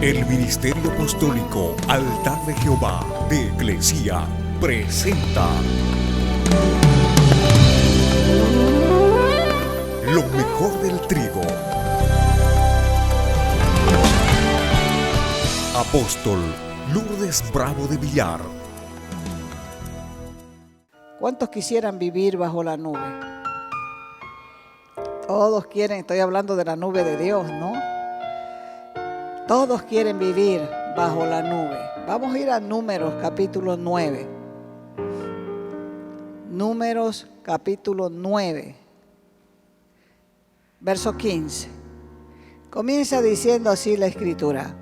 El Ministerio Apostólico Altar de Jehová de Eclesia presenta lo mejor del trigo. Apóstol Lourdes Bravo de Villar. ¿Cuántos quisieran vivir bajo la nube? Todos quieren, estoy hablando de la nube de Dios, ¿no? Todos quieren vivir bajo la nube. Vamos a ir a Números capítulo 9. Números capítulo 9, verso 15. Comienza diciendo así la Escritura: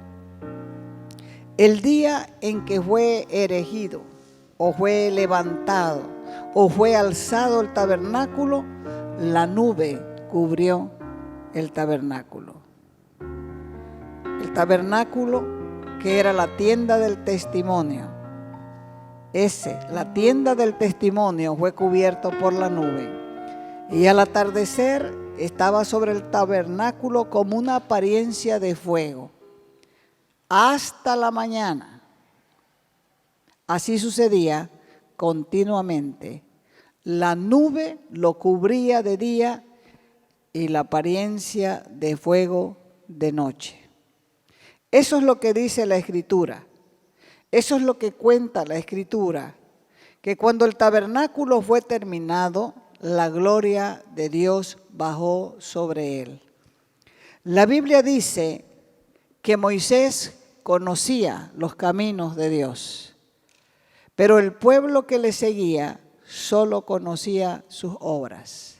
el día en que fue erigido, o fue levantado, o fue alzado el tabernáculo, la nube cubrió el tabernáculo. El tabernáculo, que era la tienda del testimonio, la tienda del testimonio fue cubierto por la nube. Y al atardecer estaba sobre el tabernáculo como una apariencia de fuego, hasta la mañana. Así sucedía continuamente. La nube lo cubría de día y la apariencia de fuego de noche. Eso es lo que dice la Escritura. Eso es lo que cuenta la Escritura, que cuando el tabernáculo fue terminado, la gloria de Dios bajó sobre él. La Biblia dice que Moisés conocía los caminos de Dios, pero el pueblo que le seguía solo conocía sus obras.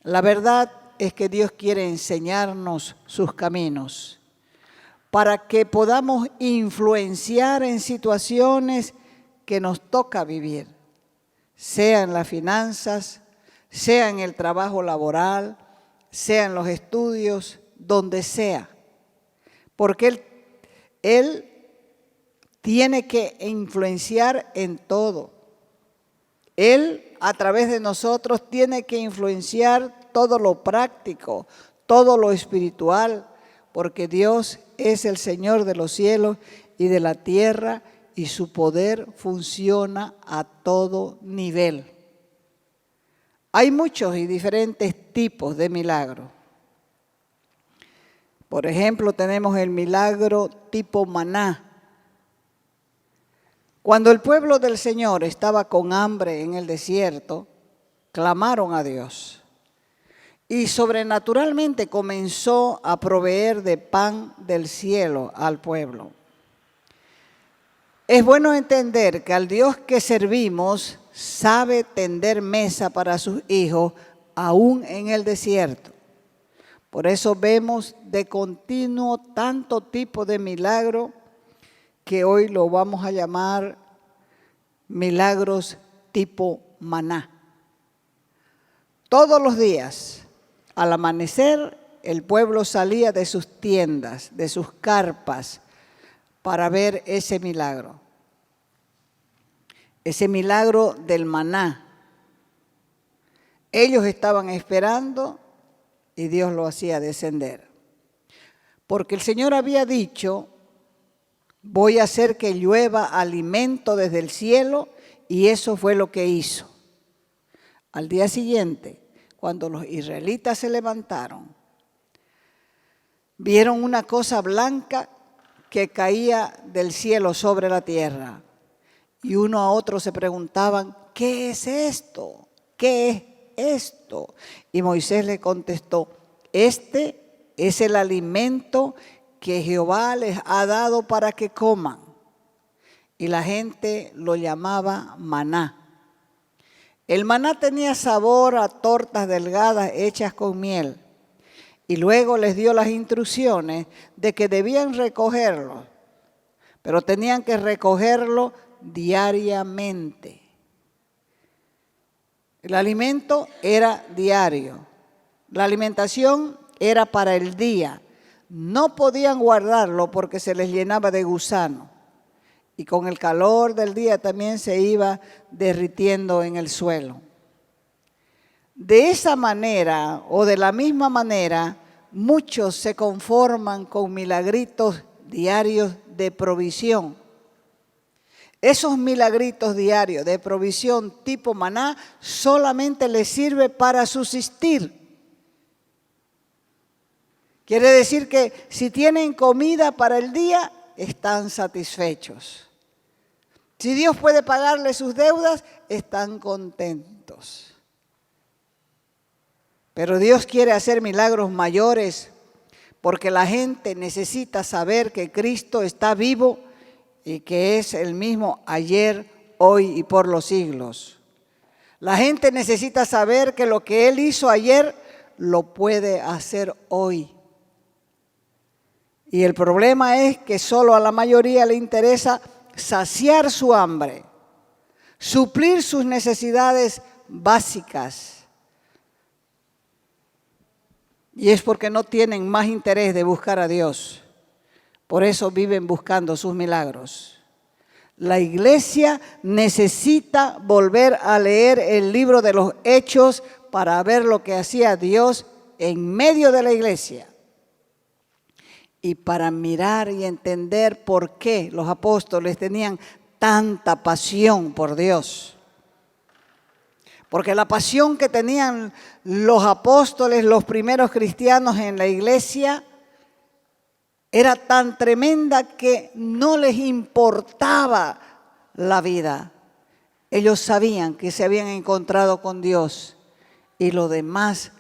La verdad es que Dios quiere enseñarnos sus caminos para que podamos influenciar en situaciones que nos toca vivir, sea en las finanzas, sea en el trabajo laboral, sea en los estudios, donde sea. Porque Él tiene que influenciar en todo. Él, a través de nosotros, tiene que influenciar todo lo práctico, todo lo espiritual, porque Dios es el Señor de los cielos y de la tierra, y su poder funciona a todo nivel. Hay muchos y diferentes tipos de milagros. Por ejemplo, tenemos el milagro tipo maná. Cuando el pueblo del Señor estaba con hambre en el desierto, clamaron a Dios y sobrenaturalmente comenzó a proveer de pan del cielo al pueblo. Es bueno entender que al Dios que servimos sabe tender mesa para sus hijos aún en el desierto. Por eso vemos de continuo tanto tipo de milagro que hoy lo vamos a llamar milagros tipo maná. Todos los días, al amanecer, el pueblo salía de sus tiendas, de sus carpas, para ver ese milagro del maná. Ellos estaban esperando y Dios lo hacía descender. Porque el Señor había dicho: voy a hacer que llueva alimento desde el cielo, y eso fue lo que hizo. Al día siguiente, cuando los israelitas se levantaron, vieron una cosa blanca que caía del cielo sobre la tierra. Y uno a otro se preguntaban: ¿qué es esto? ¿Qué es esto? Y Moisés le contestó: este es el alimento que Jehová les ha dado para que coman. Y la gente lo llamaba maná. El maná tenía sabor a tortas delgadas hechas con miel. Y luego les dio las instrucciones de que debían recogerlo, pero tenían que recogerlo diariamente. El alimento era diario. La alimentación era para el día. No podían guardarlo porque se les llenaba de gusano. Y con el calor del día también se iba derritiendo en el suelo. De esa manera, o de la misma manera, muchos se conforman con milagritos diarios de provisión. Esos milagritos diarios de provisión tipo maná solamente les sirve para subsistir. Quiere decir que si tienen comida para el día, están satisfechos. Si Dios puede pagarle sus deudas, están contentos. Pero Dios quiere hacer milagros mayores porque la gente necesita saber que Cristo está vivo y que es el mismo ayer, hoy y por los siglos. La gente necesita saber que lo que Él hizo ayer lo puede hacer hoy. Y el problema es que solo a la mayoría le interesa saciar su hambre, suplir sus necesidades básicas. Y es porque no tienen más interés de buscar a Dios. Por eso viven buscando sus milagros. La iglesia necesita volver a leer el libro de los Hechos para ver lo que hacía Dios en medio de la iglesia. Y para mirar y entender por qué los apóstoles tenían tanta pasión por Dios. Porque la pasión que tenían los apóstoles, los primeros cristianos en la iglesia, era tan tremenda que no les importaba la vida. Ellos sabían que se habían encontrado con Dios y lo demás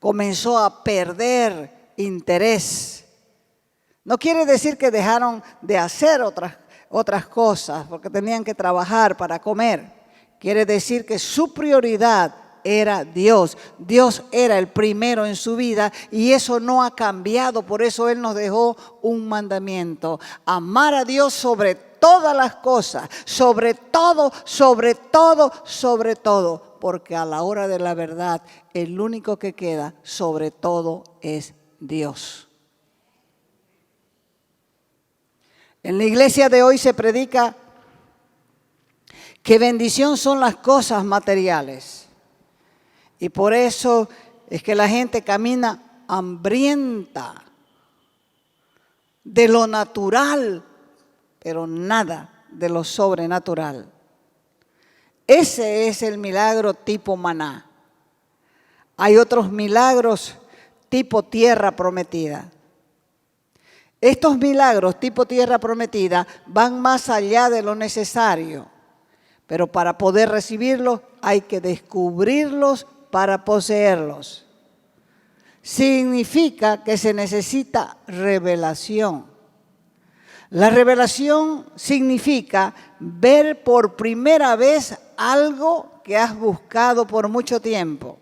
comenzó a perder interés. No quiere decir que dejaron de hacer otras cosas porque tenían que trabajar para comer. Quiere decir que su prioridad era Dios. Dios era el primero en su vida y eso no ha cambiado. Por eso Él nos dejó un mandamiento: amar a Dios sobre todas las cosas, sobre todo, sobre todo, sobre todo. Porque a la hora de la verdad, el único que queda sobre todo es Dios. En la iglesia de hoy se predica que bendición son las cosas materiales. Y por eso es que la gente camina hambrienta de lo natural, pero nada de lo sobrenatural. Ese es el milagro tipo maná. Hay otros milagros tipo tierra prometida. Estos milagros tipo tierra prometida van más allá de lo necesario, pero para poder recibirlos hay que descubrirlos para poseerlos. Significa que se necesita revelación. La revelación significa ver por primera vez algo que has buscado por mucho tiempo.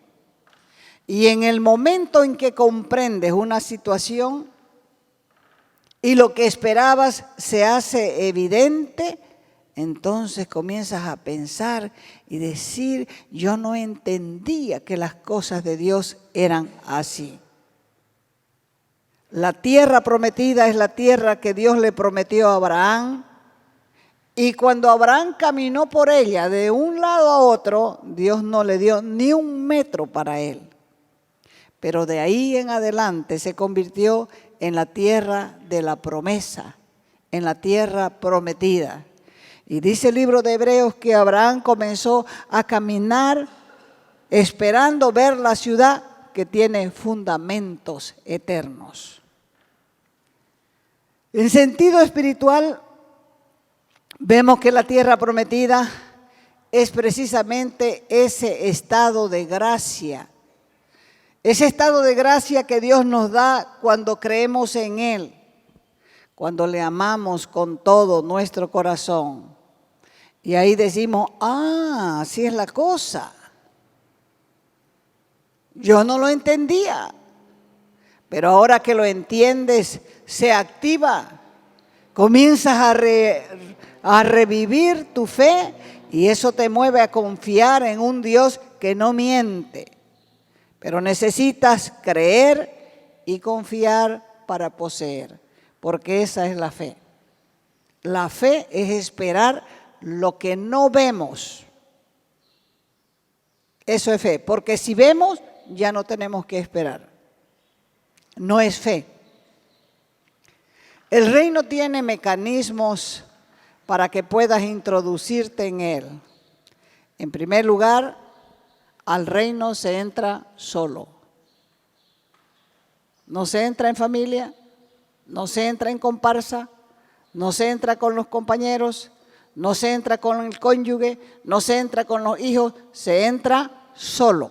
Y en el momento en que comprendes una situación y lo que esperabas se hace evidente, entonces comienzas a pensar y decir: yo no entendía que las cosas de Dios eran así. La tierra prometida es la tierra que Dios le prometió a Abraham. Y cuando Abraham caminó por ella de un lado a otro, Dios no le dio ni un metro para él. Pero de ahí en adelante se convirtió en la tierra de la promesa, en la tierra prometida. Y dice el libro de Hebreos que Abraham comenzó a caminar esperando ver la ciudad que tiene fundamentos eternos. En sentido espiritual, vemos que la tierra prometida es precisamente ese estado de gracia. Ese estado de gracia que Dios nos da cuando creemos en Él, cuando le amamos con todo nuestro corazón. Y ahí decimos: ah, así es la cosa. Yo no lo entendía, pero ahora que lo entiendes, se activa. Comienzas a revivir tu fe y eso te mueve a confiar en un Dios que no miente. Pero necesitas creer y confiar para poseer, porque esa es la fe. La fe es esperar lo que no vemos. Eso es fe, porque si vemos, ya no tenemos que esperar. No es fe. El reino tiene mecanismos para que puedas introducirte en él. En primer lugar, al reino se entra solo. No se entra en familia, no se entra en comparsa, no se entra con los compañeros, no se entra con el cónyuge, no se entra con los hijos, se entra solo.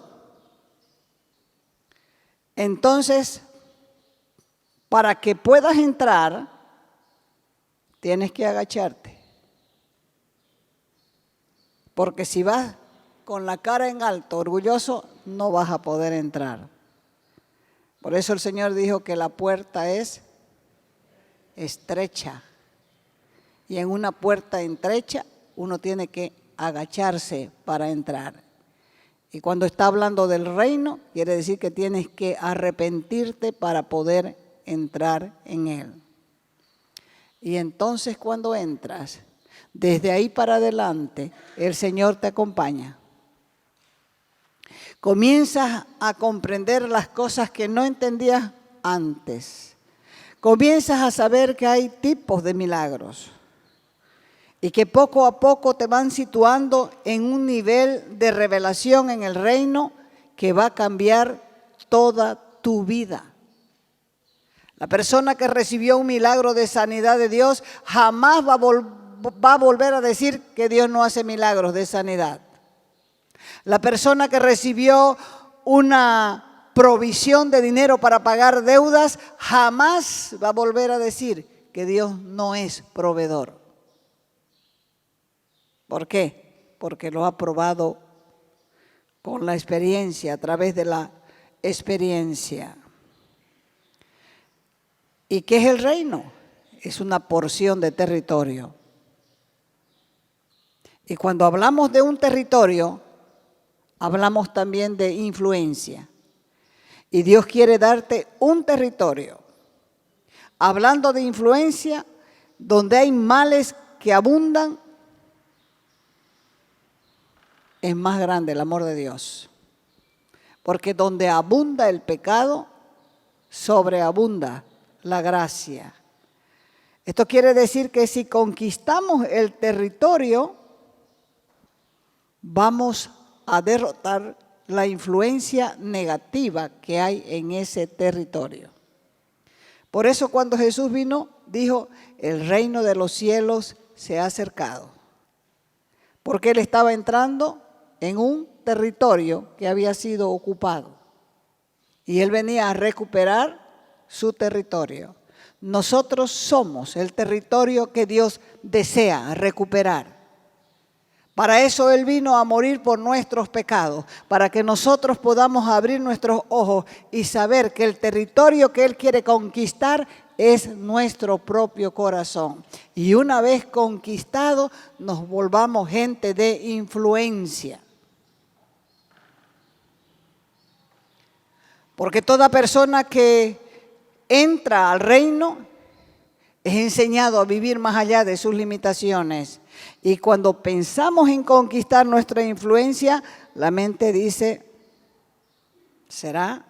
Entonces, para que puedas entrar, tienes que agacharte. Porque si vas con la cara en alto, orgulloso, no vas a poder entrar. Por eso el Señor dijo que la puerta es estrecha. Y en una puerta estrecha uno tiene que agacharse para entrar. Y cuando está hablando del reino, quiere decir que tienes que arrepentirte para poder entrar en él. Y entonces cuando entras, desde ahí para adelante, el Señor te acompaña. Comienzas a comprender las cosas que no entendías antes. Comienzas a saber que hay tipos de milagros y que poco a poco te van situando en un nivel de revelación en el reino que va a cambiar toda tu vida. La persona que recibió un milagro de sanidad de Dios jamás va a volver a decir que Dios no hace milagros de sanidad. La persona que recibió una provisión de dinero para pagar deudas jamás va a volver a decir que Dios no es proveedor. ¿Por qué? Porque lo ha probado con la experiencia, a través de la experiencia. ¿Y qué es el reino? Es una porción de territorio. Y cuando hablamos de un territorio, hablamos también de influencia. Y Dios quiere darte un territorio. Hablando de influencia, donde hay males que abundan, es más grande el amor de Dios. Porque donde abunda el pecado, sobreabunda la gracia. Esto quiere decir que si conquistamos el territorio, vamos a derrotar la influencia negativa que hay en ese territorio. Por eso cuando Jesús vino, dijo, el reino de los cielos se ha acercado. Porque Él estaba entrando en un territorio que había sido ocupado. Y Él venía a recuperar su territorio. Nosotros somos el territorio que Dios desea recuperar. Para eso Él vino a morir por nuestros pecados, para que nosotros podamos abrir nuestros ojos y saber que el territorio que Él quiere conquistar es nuestro propio corazón. Y una vez conquistado, nos volvamos gente de influencia. Porque toda persona que entra al reino es enseñado a vivir más allá de sus limitaciones. Y cuando pensamos en conquistar nuestra influencia, la mente dice, ¿será?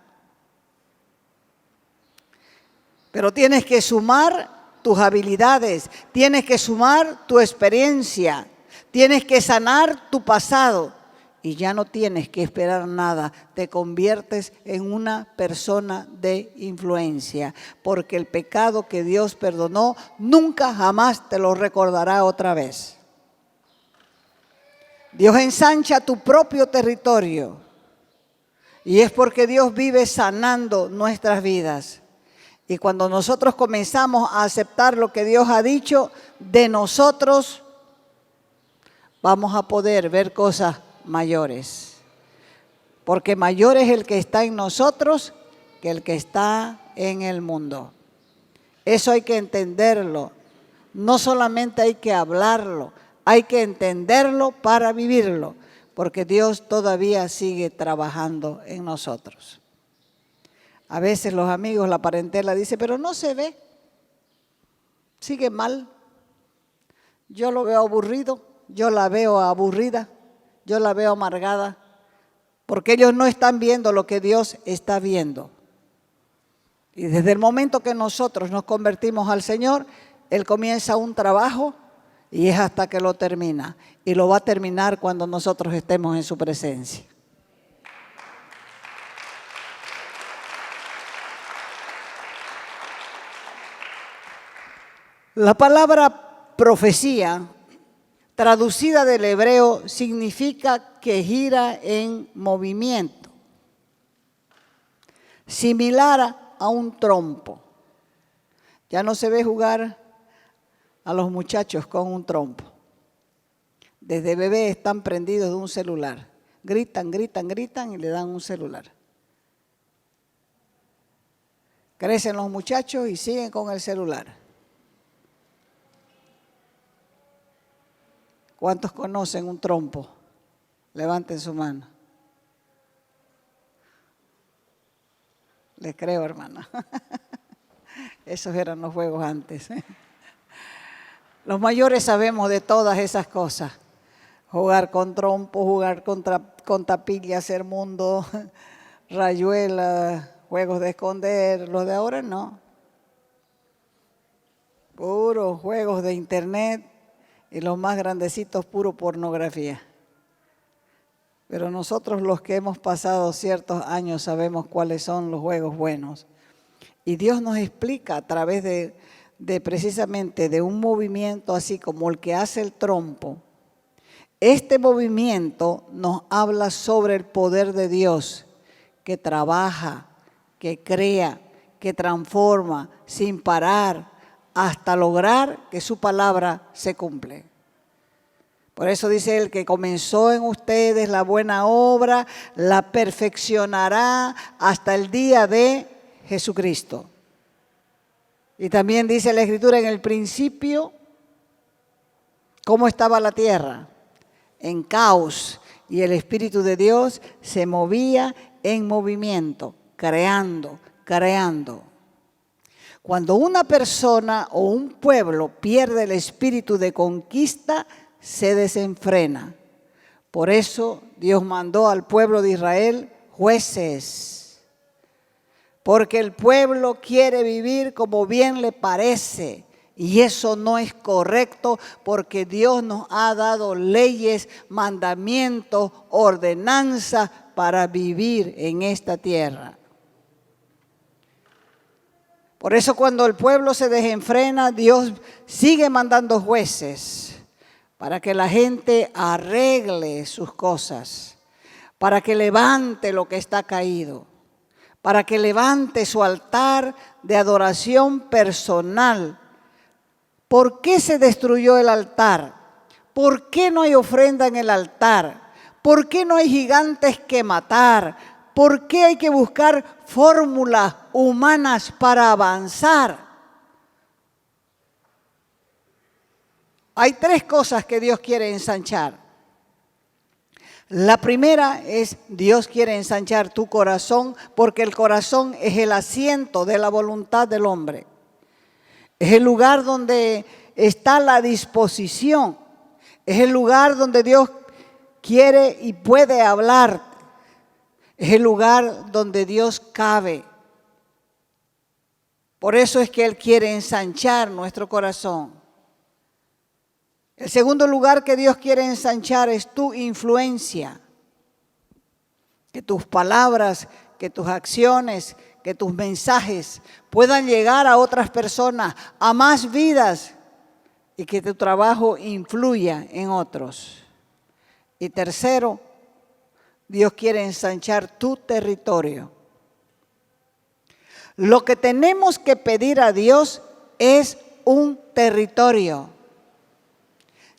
Pero tienes que sumar tus habilidades, tienes que sumar tu experiencia, tienes que sanar tu pasado. Y ya no tienes que esperar nada, te conviertes en una persona de influencia, porque el pecado que Dios perdonó nunca jamás te lo recordará otra vez. Dios ensancha tu propio territorio y es porque Dios vive sanando nuestras vidas. Y cuando nosotros comenzamos a aceptar lo que Dios ha dicho de nosotros, vamos a poder ver cosas mayores, porque mayor es el que está en nosotros que el que está en el mundo. Eso hay que entenderlo, no solamente hay que hablarlo, hay que entenderlo para vivirlo, porque Dios todavía sigue trabajando en nosotros. A veces los amigos, la parentela dice, pero no se ve, sigue mal, yo lo veo aburrido, yo la veo aburrida, yo la veo amargada, porque ellos no están viendo lo que Dios está viendo. Y desde el momento que nosotros nos convertimos al Señor, Él comienza un trabajo y es hasta que lo termina. Y lo va a terminar cuando nosotros estemos en su presencia. La palabra profecía, traducida del hebreo, significa que gira en movimiento, similar a un trompo. Ya no se ve jugar a los muchachos con un trompo. Desde bebé están prendidos de un celular. Gritan, gritan, gritan y le dan un celular. Crecen los muchachos y siguen con el celular. ¿Cuántos conocen un trompo? Levanten su mano. Les creo, hermana. Esos eran los juegos antes. Los mayores sabemos de todas esas cosas. Jugar con trompo, jugar con tapilla, hacer mundo, rayuela, juegos de esconder. Los de ahora no. Puros juegos de internet y los más grandecitos, puro pornografía. Pero nosotros los que hemos pasado ciertos años sabemos cuáles son los juegos buenos. Y Dios nos explica a través de precisamente de un movimiento así como el que hace el trompo. Este movimiento nos habla sobre el poder de Dios que trabaja, que crea, que transforma sin parar hasta lograr que su palabra se cumple. Por eso dice él que comenzó en ustedes la buena obra, la perfeccionará hasta el día de Jesucristo. Y también dice la Escritura en el principio, ¿cómo estaba la tierra? En caos, y el Espíritu de Dios se movía en movimiento, creando. Cuando una persona o un pueblo pierde el espíritu de conquista, se desenfrena. Por eso Dios mandó al pueblo de Israel jueces. Porque el pueblo quiere vivir como bien le parece. Y eso no es correcto porque Dios nos ha dado leyes, mandamientos, ordenanzas para vivir en esta tierra. Por eso cuando el pueblo se desenfrena, Dios sigue mandando jueces para que la gente arregle sus cosas, para que levante lo que está caído, para que levante su altar de adoración personal. ¿Por qué se destruyó el altar? ¿Por qué no hay ofrenda en el altar? ¿Por qué no hay gigantes que matar? ¿Por qué hay que buscar fórmulas humanas para avanzar? Hay tres cosas que Dios quiere ensanchar. La primera es Dios quiere ensanchar tu corazón porque el corazón es el asiento de la voluntad del hombre. Es el lugar donde está la disposición. Es el lugar donde Dios quiere y puede hablar. Es el lugar donde Dios cabe. Por eso es que Él quiere ensanchar nuestro corazón. El segundo lugar que Dios quiere ensanchar es tu influencia. Que tus palabras, que tus acciones, que tus mensajes puedan llegar a otras personas, a más vidas y que tu trabajo influya en otros. Y tercero, Dios quiere ensanchar tu territorio. Lo que tenemos que pedir a Dios es un territorio.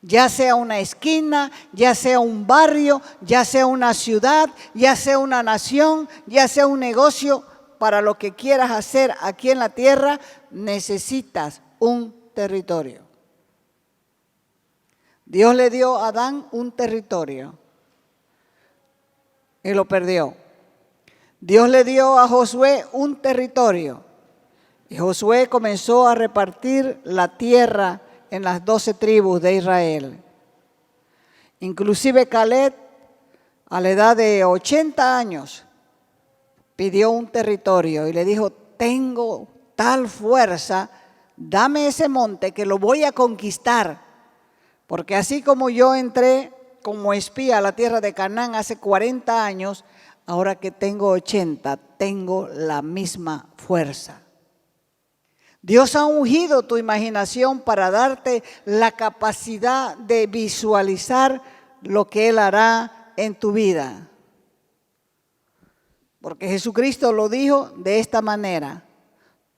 Ya sea una esquina, ya sea un barrio, ya sea una ciudad, ya sea una nación, ya sea un negocio, para lo que quieras hacer aquí en la tierra, necesitas un territorio. Dios le dio a Adán un territorio y lo perdió. Dios le dio a Josué un territorio y Josué comenzó a repartir la tierra en las 12 tribus de Israel. Inclusive Caleb, a la edad de 80 años, pidió un territorio y le dijo, tengo tal fuerza, dame ese monte que lo voy a conquistar. Porque así como yo entré como espía a la tierra de Canaán hace 40 años, ahora que tengo 80, tengo la misma fuerza. Dios ha ungido tu imaginación para darte la capacidad de visualizar lo que Él hará en tu vida. Porque Jesucristo lo dijo de esta manera: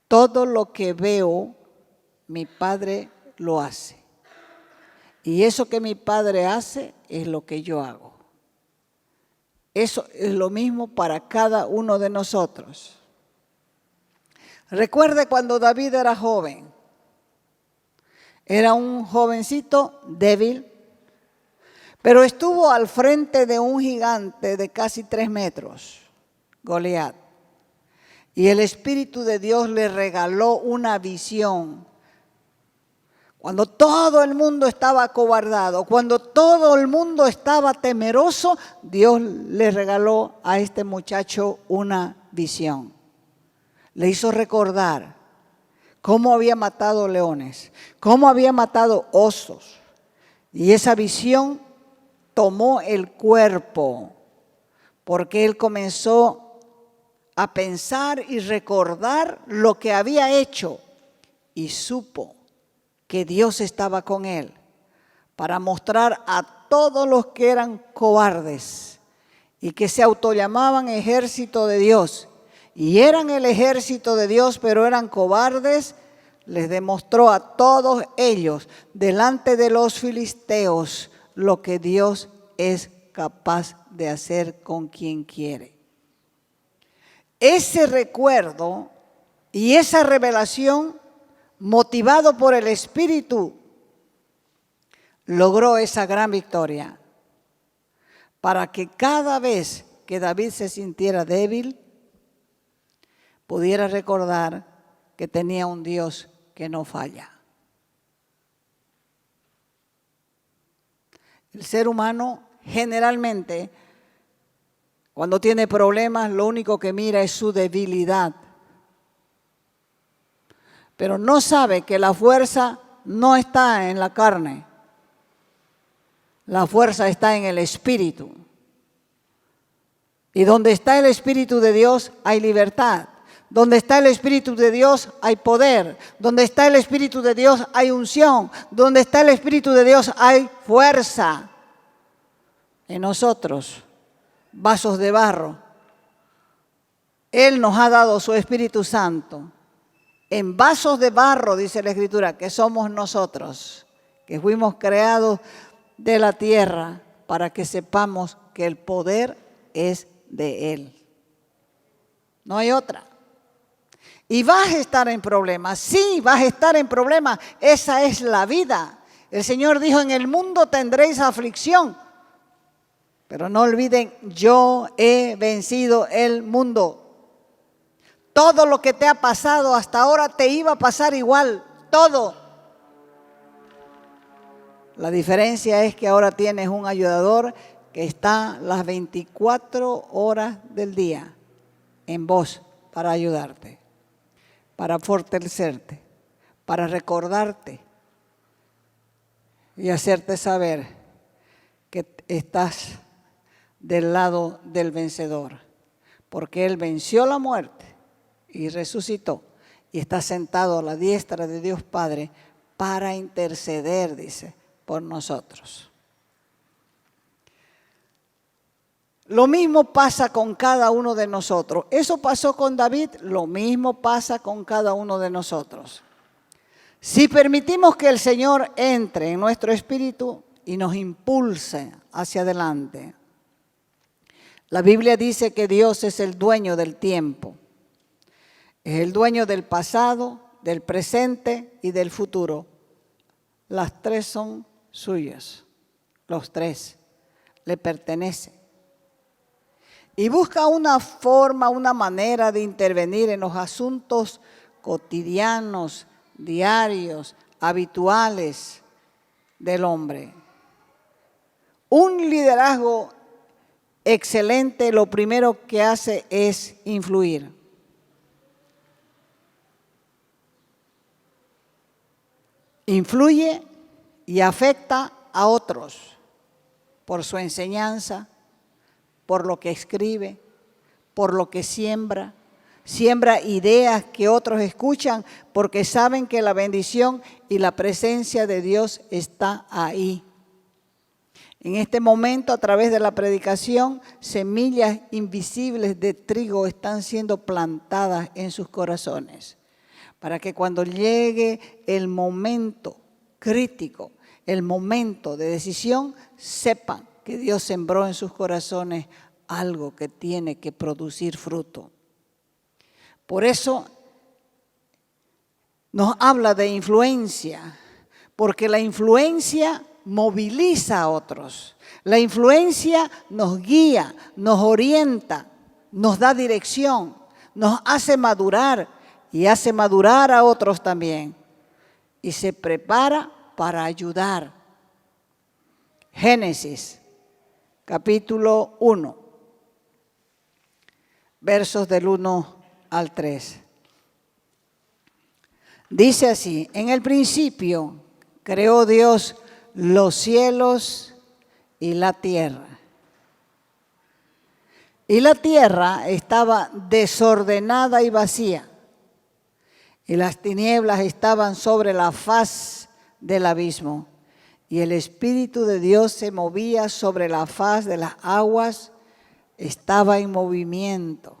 todo lo que veo, mi Padre lo hace. Y eso que mi Padre hace es lo que yo hago. Eso es lo mismo para cada uno de nosotros. Recuerde cuando David era joven. Era un jovencito débil, pero estuvo al frente de un gigante de casi 3 metros, Goliat. Y el Espíritu de Dios le regaló una visión. Cuando todo el mundo estaba acobardado, cuando todo el mundo estaba temeroso, Dios le regaló a este muchacho una visión. Le hizo recordar cómo había matado leones, cómo había matado osos. Y esa visión tomó el cuerpo, porque él comenzó a pensar y recordar lo que había hecho y supo que Dios estaba con él para mostrar a todos los que eran cobardes y que se autollamaban ejército de Dios y eran el ejército de Dios pero eran cobardes. Les demostró a todos ellos delante de los filisteos lo que Dios es capaz de hacer con quien quiere. Ese recuerdo y esa revelación, motivado por el Espíritu, logró esa gran victoria para que cada vez que David se sintiera débil, pudiera recordar que tenía un Dios que no falla. El ser humano generalmente, cuando tiene problemas, lo único que mira es su debilidad. Pero no sabe que la fuerza no está en la carne. La fuerza está en el Espíritu. Y donde está el Espíritu de Dios hay libertad. Donde está el Espíritu de Dios hay poder. Donde está el Espíritu de Dios hay unción. Donde está el Espíritu de Dios hay fuerza. En nosotros, vasos de barro, Él nos ha dado su Espíritu Santo. En vasos de barro, dice la Escritura, que somos nosotros, que fuimos creados de la tierra para que sepamos que el poder es de Él. No hay otra. Y vas a estar en problemas. Sí, vas a estar en problemas. Esa es la vida. El Señor dijo, en el mundo tendréis aflicción. Pero no olviden, yo he vencido el mundo. Todo lo que te ha pasado hasta ahora te iba a pasar igual. Todo. La diferencia es que ahora tienes un ayudador que está las 24 horas del día en vos para ayudarte, para fortalecerte, para recordarte y hacerte saber que estás del lado del vencedor, porque Él venció la muerte y resucitó y está sentado a la diestra de Dios Padre para interceder, dice, por nosotros. Lo mismo pasa con cada uno de nosotros. Eso pasó con David, lo mismo pasa con cada uno de nosotros. Si permitimos que el Señor entre en nuestro espíritu y nos impulse hacia adelante. La Biblia dice que Dios es el dueño del tiempo. Es el dueño del pasado, del presente y del futuro. Las tres son suyas. Los tres le pertenecen. Y busca una forma, una manera de intervenir en los asuntos cotidianos, diarios, habituales del hombre. Un liderazgo excelente, lo primero que hace es influir. influye y afecta a otros por su enseñanza, por lo que escribe, por lo que siembra. Siembra ideas que otros escuchan porque saben que la bendición y la presencia de Dios está ahí. En este momento, a través de la predicación, semillas invisibles de trigo están siendo plantadas en sus corazones, para que cuando llegue el momento crítico, el momento de decisión, sepan que Dios sembró en sus corazones algo que tiene que producir fruto. Por eso nos habla de influencia, porque la influencia moviliza a otros. La influencia nos guía, nos orienta, nos da dirección, nos hace madurar y hace madurar a otros también. Y se prepara para ayudar. Génesis, capítulo 1, versos del 1 al 3. Dice así: en el principio creó Dios los cielos y la tierra. Y la tierra estaba desordenada y vacía, y las tinieblas estaban sobre la faz del abismo, y el Espíritu de Dios se movía sobre la faz de las aguas, estaba en movimiento,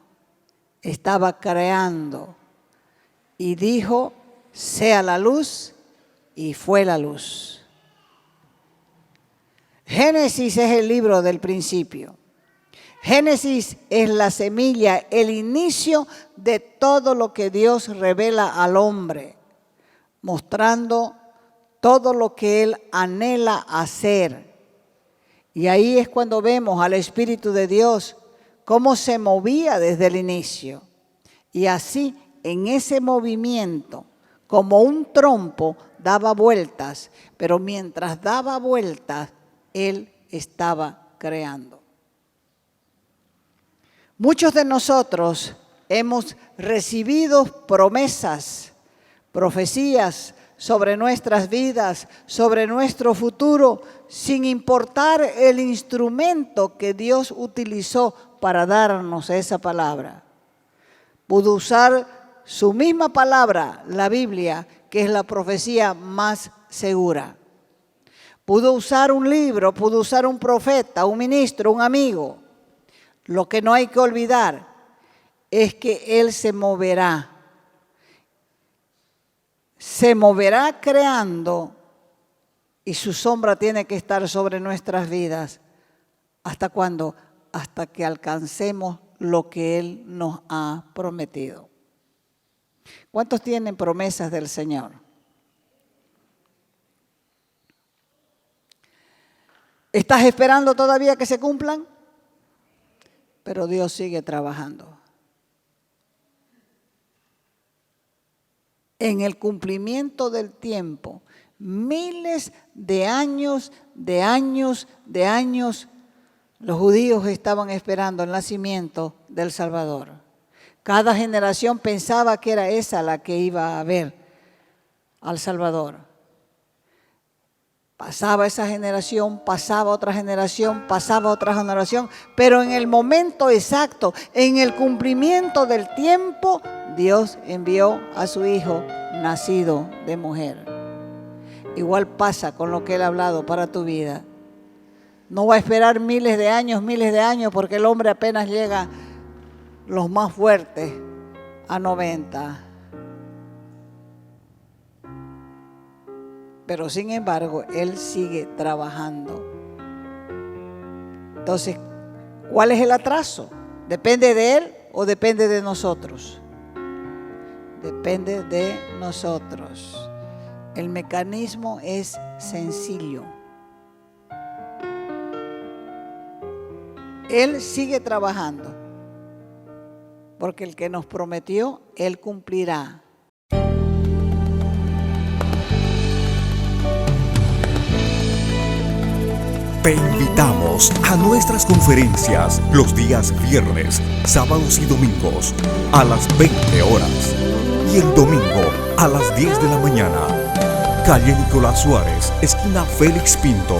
estaba creando. Y dijo: sea la luz, y fue la luz. Génesis es el libro del principio. Génesis es la semilla, el inicio de todo lo que Dios revela al hombre, mostrando todo lo que Él anhela hacer. Y ahí es cuando vemos al Espíritu de Dios, cómo se movía desde el inicio. Y así, en ese movimiento, como un trompo, daba vueltas, pero mientras daba vueltas, Él estaba creando. Muchos de nosotros hemos recibido promesas, profecías sobre nuestras vidas, sobre nuestro futuro, sin importar el instrumento que Dios utilizó para darnos esa palabra. Pudo usar su misma palabra, la Biblia, que es la profecía más segura. Pudo usar un libro, pudo usar un profeta, un ministro, un amigo. Lo que no hay que olvidar es que Él se moverá. Se moverá creando, y su sombra tiene que estar sobre nuestras vidas. ¿Hasta cuándo? Hasta que alcancemos lo que Él nos ha prometido. ¿Cuántos tienen promesas del Señor? ¿Estás esperando todavía que se cumplan? Pero Dios sigue trabajando. En el cumplimiento del tiempo, miles de años, los judíos estaban esperando el nacimiento del Salvador. Cada generación pensaba que era esa la que iba a ver al Salvador. Pasaba esa generación, pasaba otra generación, pasaba otra generación, pero en el momento exacto, en el cumplimiento del tiempo, Dios envió a su Hijo nacido de mujer. Igual pasa con lo que Él ha hablado para tu vida. No va a esperar miles de años, porque el hombre apenas llega, los más fuertes, a 90. Pero sin embargo, Él sigue trabajando. Entonces, ¿cuál es el atraso? ¿Depende de Él o depende de nosotros? Depende de nosotros. El mecanismo es sencillo. Él sigue trabajando, porque el que nos prometió, Él cumplirá. Te invitamos a nuestras conferencias los días viernes, sábados y domingos a las 20 horas y el domingo a las 10 de la mañana. calle Nicolás Suárez, esquina Félix Pinto,